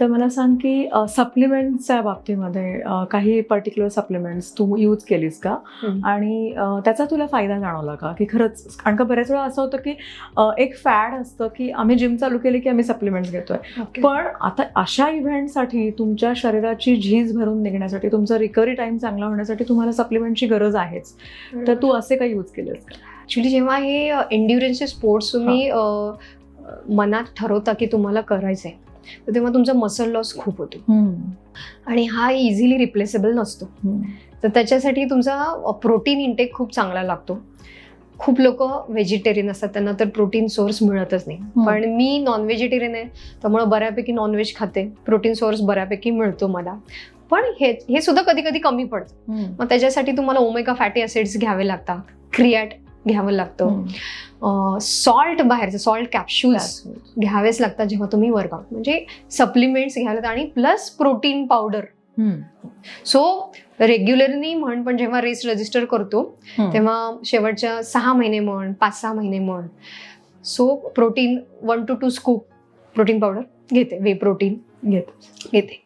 तर मला सांग की सप्लिमेंट्सच्या बाबतीमध्ये काही पर्टिक्युलर सप्लिमेंट्स तू यूज केलीस का आणि त्याचा तुला फायदा जाणवला का की खरंच? कारण का बऱ्याच वेळा असं होतं की एक फॅड असतं की आम्ही जिम चालू केली की आम्ही सप्लिमेंट्स घेतोय, पण आता अशा इव्हेंटसाठी तुमच्या शरीराची झीज भरून निघण्यासाठी, तुमचा रिकव्हरी टाइम चांगला होण्यासाठी तुम्हाला सप्लिमेंटची गरज आहेच. तर तू असे काही यूज केलेस का? ॲक्च्युली जेव्हा हे एन्ड्युरन्सचे स्पोर्ट्स तुम्ही मनात ठरवता की तुम्हाला करायचं आहे, तर तेव्हा तुमचा मसल लॉस खूप होतो आणि हा इझिली रिप्लेसेबल नसतो. तर त्याच्यासाठी तुमचा प्रोटीन इंटेक खूप चांगला लागतो. खूप लोक व्हेजिटेरियन असतात, त्यांना तर प्रोटीन सोर्स मिळतच नाही. पण मी नॉन व्हेजिटेरियन आहे, त्यामुळे बऱ्यापैकी नॉनव्हेज खाते, प्रोटीन सोर्स बऱ्यापैकी मिळतो मला. पण हे सुद्धा कधी कधी कमी पडतं. मग त्याच्यासाठी तुम्हाला ओमेगा फॅटी ॲसिड्स घ्यावे लागतात, क्रिएट घ्यावं लागतं, सॉल्ट, बाहेरचं सॉल्ट कॅप्सूल्स घ्यावेच लागतात जेव्हा तुम्ही वर्कआउट, म्हणजे सप्लिमेंट्स घ्यावे लागतात आणि plus protein powder. So regularly म्हण, पण जेव्हा रेस रजिस्टर करतो तेव्हा शेवटच्या 6 महिने म्हण, 5-6 महिने म्हण, so protein 1 to 2 scoop protein powder घेते, वे प्रोटीन घेते.